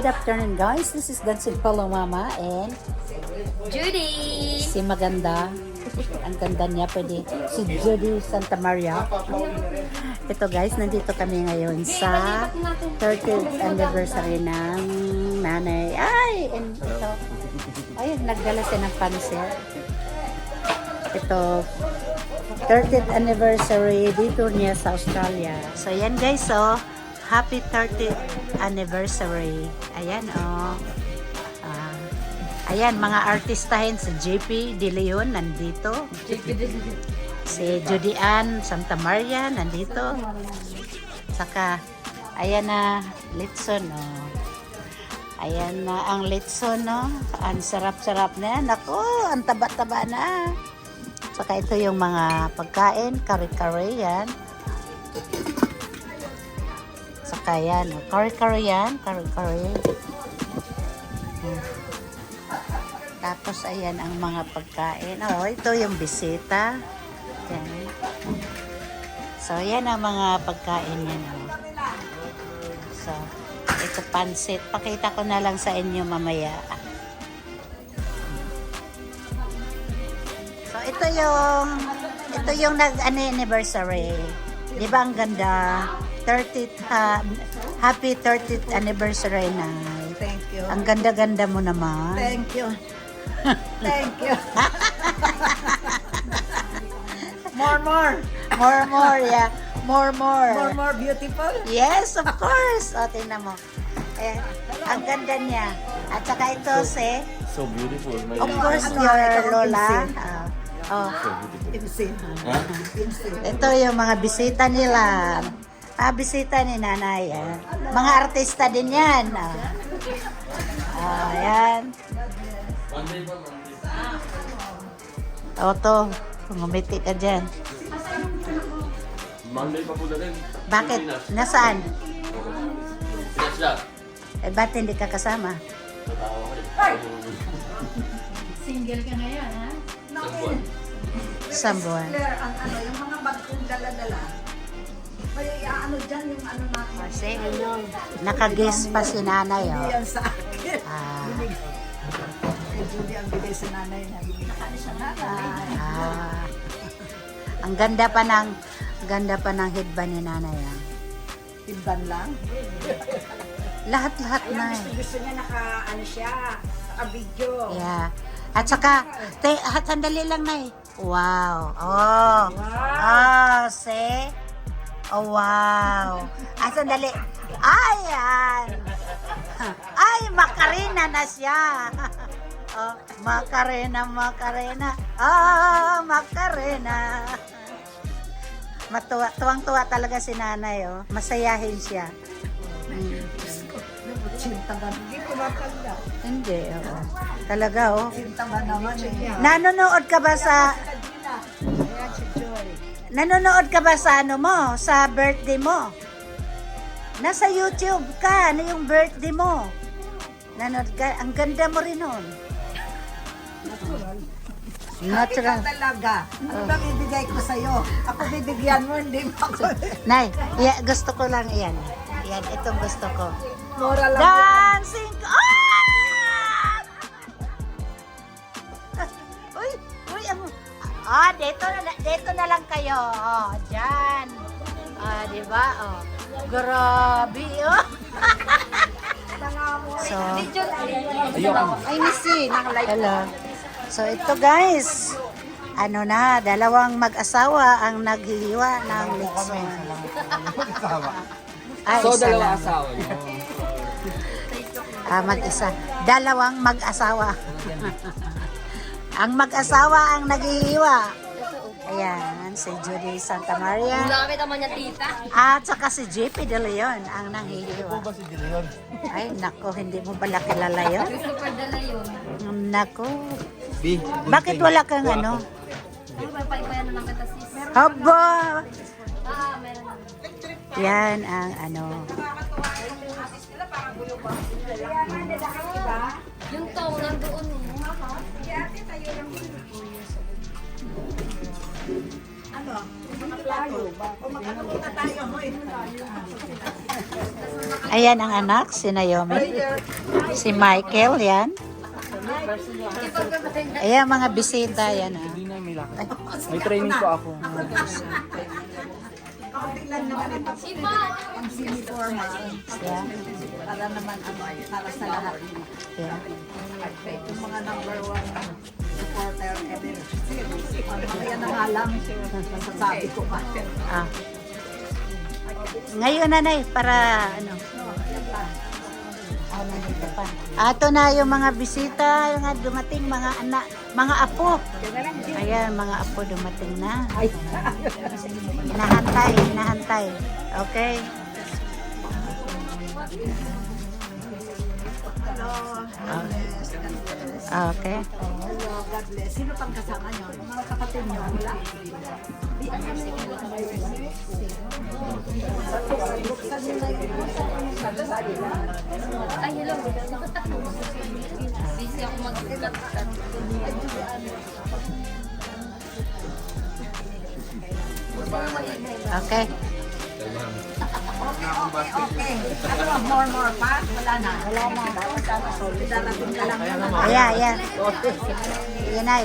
afternoon guys, this is Dancing Palomama and Judy! si Maganda. Ang ganda niya, pwede. Si Judy Santa Maria. Ito guys, nandito kami ngayon sa 30th anniversary ng nanay. Ay! And ito. Ay, nagdala siya ng pansit. Ito, 30th anniversary dito niya sa Australia. So yan guys, so happy 30th anniversary. Ayan oh. Ayan, mga artistahin si JP De Leon nandito. Si Judy Ann Santa Maria nandito. Saka ayan na Litson oh. Ayan na ang Litson no. Ang sarap-sarap na yan. Ako, ang taba-taba na. Saka ito yung mga pagkain, kare-kare yan. Saka yan, kare-kare yan, kare-kare. Tapos ayan ang mga pagkain. Oh, ito yung bisita. Yan. So, yan ang mga pagkain yan. Oh. So, ito pansit. Pakita ko na lang sa inyo mamaya. So, ito yung nag-anniversary. Di ba ang ganda? 30th, happy 30th anniversary na. Thank you. Ang ganda-ganda mo naman. Thank you. Thank you. More. Yeah. More. More beautiful. Yes, of course. O, tingnan mo. Ayan. Ang ganda niya. At saka ito si, So beautiful. My of lady. course, Ano, your ito, Lola. Imsin. Oh. So beautiful. Imsin. Huh? Imsin. Ito yung mga bisita nila. Bisita ni nanay. Mga artista din yan. Ayan. Oto, ngumiti ka dyan. Monday pa po na rin. Bakit? Nasaan? Pinas lang. Eh, ba't hindi ka kasama? Single ka ngayon, ha? Isang buwan. Claire, ang ano, yung mga bag kong dala-dala. May ano dyan, yung ano natin. Kasi, nakaguess pa si nanay. Hindi Oh. yan sa akin. Kay Judy ang bigay sa nanay niya. Binakani siya nanay. Ang ganda pa ng headband ni nanay. Timban lang. Lahat-lahat na. Gusto niya naka-ano siya, naka-video. Yeah. At saka, sandali lang na eh. Wow. Oh. Oh, see? Oh, wow. Sandali. Ayan. Ay, Macarena na siya. Oh, Macarena. Macarena. Tuwang-tuwa talaga si nanay, oh. Masayahin siya. Sintaban. Hindi ko matanda. Hindi, oo. Talaga, oh. Sintaban naman eh. Nanonood ka ba sa... Ayan si Joy. Nanonood ka ba sa ano mo? Sa birthday mo? Nasa YouTube ka. Ano yung birthday mo? Nanonood ka. Ang ganda mo rin nun. Natural. Ikaw talaga. Ano bang ibigay ko sa'yo? Ako bibigyan mo, hindi mo ako. Nay, gusto ko lang yan. Yan, itong gusto ko. Mura lang. Dancing! Uy! Dito na lang kayo. Oh, dyan. Di ba? Oh. Grabe, oh. So, Ay, Missy, naka-live. hello. So, ito guys. Ano na, dalawang mag-asawa ang naghihiwa ng Litson. Ay, So, isa dalawa lang. asawa niyo. Mag-isa. Dalawang mag-asawa. Ang mag-asawa ang naghihiwa. Ayan, si Judy Santa Maria. Gamit naman niya, tita. At saka si JP De Leon ang nanghihiwa. Ba si De Leon? Ay, nako, hindi mo pala kilala yun? Super dala yun. Nako. B. Bakit wala kang ano? Ano ba, paipayan na lang kita, sis? Haba! Meron na. Yan ang ano. Yung tong nandoon eh. Ano? Mga plato ba? O magkakapunta tayo, hoy. Ayan ang anak, si Naomi. Si Michael, yan. Ayan mga bisita, yan. Ah. Hindi na may lakad. May training po ako. Tingnan naman ito. Ang siniformal. Yeah. Para naman para sa lahat. Yeah. Yung mga number 1 supporter ever. Mamaya na nga lang, sasabi ko pa. Ah. Ngayon, nanay, para ano? Oh, nandito pa. Ato na yung mga bisita, yung mga dumating, mga anak, mga apo. Ayan, mga apo dumating na. Hinahantay, hinahantay. Okay. Hello. Okay. Hello, God bless. Sino pang kasama nyo? Yung mga kapatid nyo, wala? Ay, hello. Busy ako mag-ulat. Okay. Okay. Ano, more pa? Wala na. Wala na. Darating ka lang. Ayan, ayan. Ayan ay.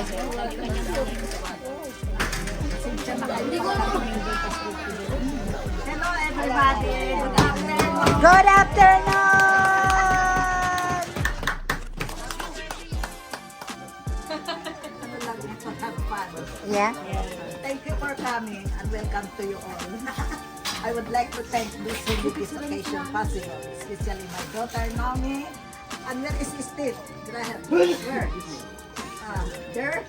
Hello, everybody. Good afternoon. Good afternoon! Ano lang ito, have fun. Yeah. Thank you for coming and welcome to you all. I would like to thank this this occasion possible, especially my daughter Naomi. And where is Steve? Graham. Where? There?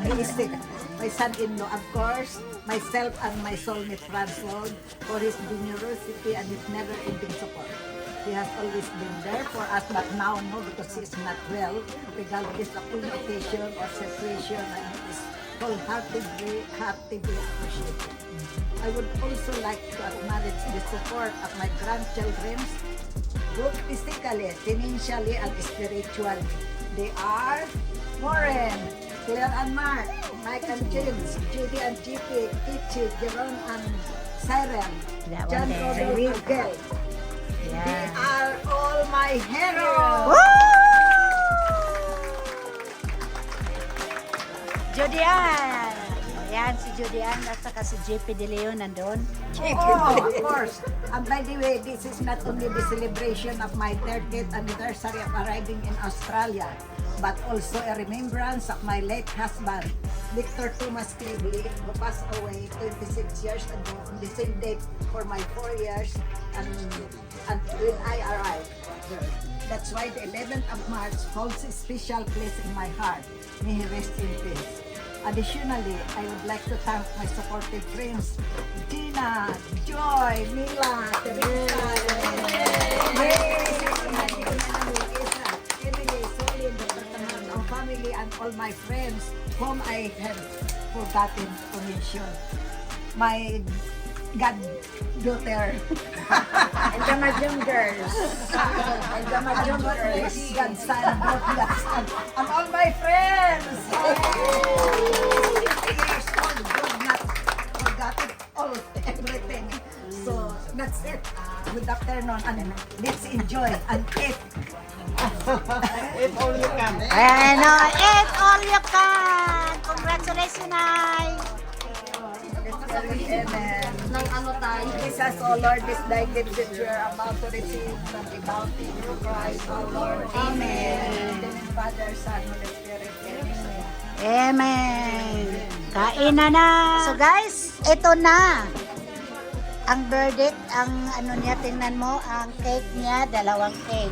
He is sick. My son-in-law, of course, myself and my soulmate Francois for his generosity and his never-ending support. He has always been there for us, but now no, because he is not well, regardless of any occasion or situation, and it is wholeheartedly appreciated. I would also like to acknowledge the support of my grandchildren, both physically, financially, and spiritually. They are Warren, Claire and Mark, Mike and James, Judy and GP, Ichi, Jerome and Siren, That one John there. Robert Miguel. They Yeah. are all my heroes. Judian! Ayan, si Judian at saka si JP De Leon nandun. Oh, of course. And by the way, this is not only the celebration of my 30th anniversary of arriving in Australia, but also a remembrance of my late husband, Victor Thomas Cleveley, who passed away 26 years ago on the same date for my 4 years and when I arrived. That's why the 11th of March holds a special place in my heart. May he rest in peace. Additionally, I would like to thank my supportive friends, Gina, Joy, Mila, Teresa, Emily, Solin, Dr. Taman, our family, and all my friends whom I have forgotten to mention. My goddaughter. And the Majum girls. And the Majum girls. Godson, godson. And all my friends. 60 years old. Good not forgotten all everything. So that's it. Good afternoon and let's enjoy and eat. Ayan, no, eat all you can! Congratulations, Nay! Amen. Nang ano tayo. Jesus, O Lord, this thy gift that you are about to receive from the bounty of Christ, O Lord. Amen. In the name of Father, Son, Holy Spirit. Amen. Amen! Kain na! So guys, ito na! Ang verdict, ang ano niya, tingnan mo, ang cake niya, 2 cake.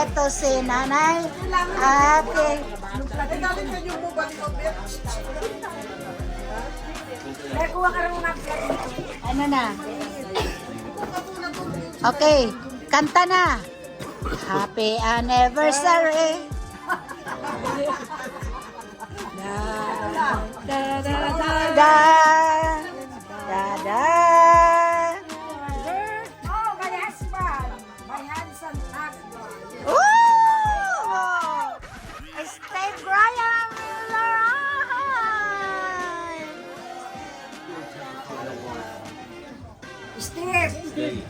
Ito si nanay. Ate. Ano na? Okay, kanta na. Happy anniversary. Da, da, da, da, da, da. Oh, my husband! My handsome husband! Ooh! Stay Brian Laurent. Steve! Stay.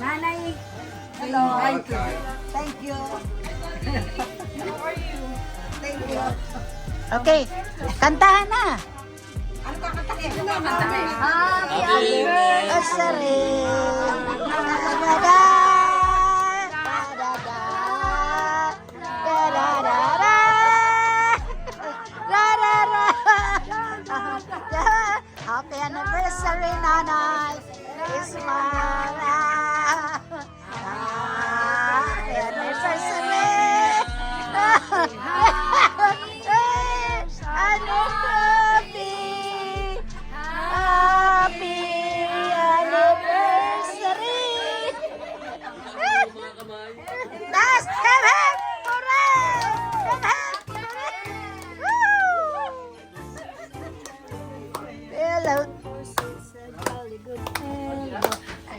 Nanay! Hello! Thank you! Thank you! How are you? Thank you! Okay, kantahan na. Ano kakantahin? Happy anniversary! Oh, sorry. Da-da-da. Da-da-da. Da-da-da-da. Da-da-da. Happy anniversary, Nanay. Ismara. Happy anniversary. Ano happy? Happy anniversary! Last, come back! Hooray! Come back! Woo! Hello.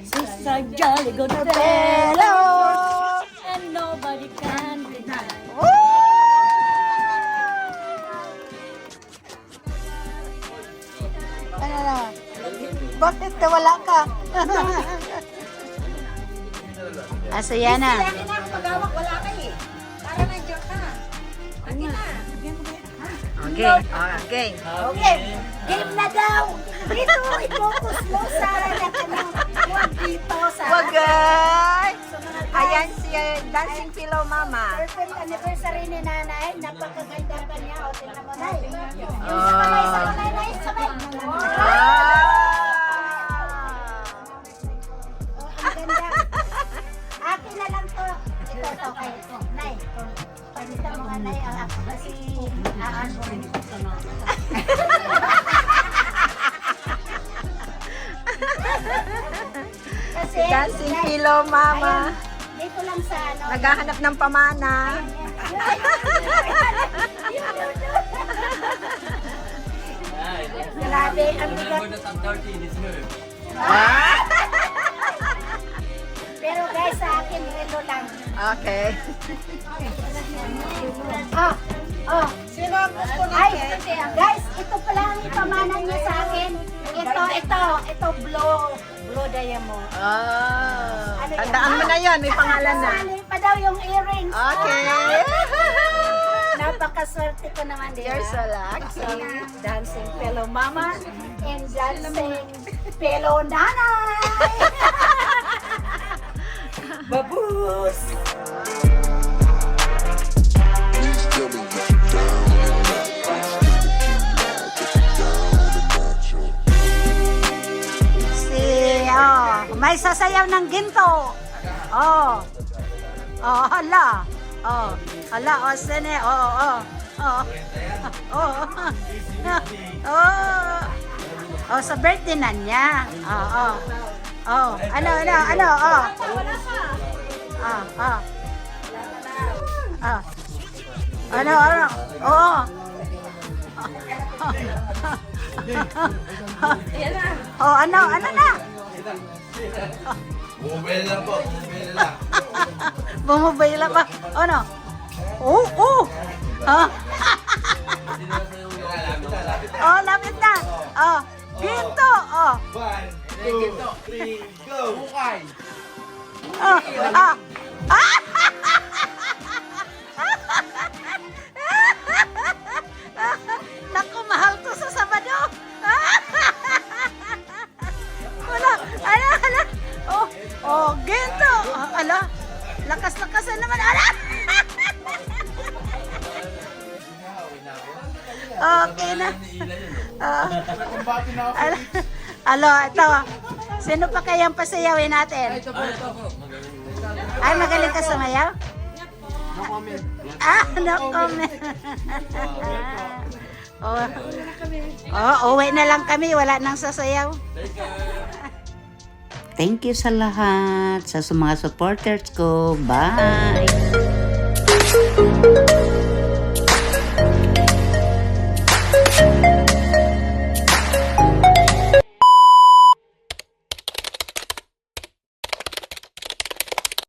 She's a jolly good Hello. and nobody can deny. Woo! Ano na? Bakit wala ka? Asaya na. Lagi na ako magawak, wala ka eh. Para nandiyan ka. Lagi na. Okay. Okay. Okay, game na daw. Dito, i-focus mo sa huwag dito sa... Wag guys! sa mga Ayan si Dancing Pillow Mama. perfect anniversary ni Nanay. Napakaganda pa niya. O, tingnan mo, Nay. Sabay. Oh, ang ganda. Akin na lang to. Ito, kay ito. Nay, palitan mo nga, Nay. Ang ako kasi aan mo. Kasi, Dancing Nay, Pillow Mama. ayun, dito lang sa ano. Naghahanap ng pamana. Grabe, ang bigat. Pero guys, sa akin, relo lang. Okay. Sino ang gusto natin? Ay, guys, ito pala ang ipamanan niya sa akin. Ito, blue diamond. Oh. Ano yan? Tandaan mo na yon, may pangalan na. Kasali pa daw yung earrings. Okay. Napakaswerte ko naman din. You're so lucky. Dancing Pillow Mama and Dancing Pillow Nanay. Babus! Please tell me that you're down and out. May sasayaw ng ginto. Oh. Oh, hala. Oh. Hala, oh, sine. Oh, oh. Oh. Oh. Oh. Oh, sa birthday na niya. Oh, oh. Oh, ano. Oh. Ah, ah. Ah. Ano. Oh. Oh, ano na? Bumubay lang ba? Ano? Oh. Ah. Oh, lapit na. Oh, ginto. Oh. 1, 2, 3, go! Bukay! Oh. Ah. Naku, mahal to sa Sabado. Wala. Ala. Oh, ginto. Ala. Lakas-lakasan naman. Ala. Okay na. Alo, ito. Sino pa kayang pasayawin natin? Ay, magaling ka sumayaw? No comment. No comment. Uwi na lang kami. Wala nang sasayaw. Thank you sa lahat. Sa mga supporters ko. Bye!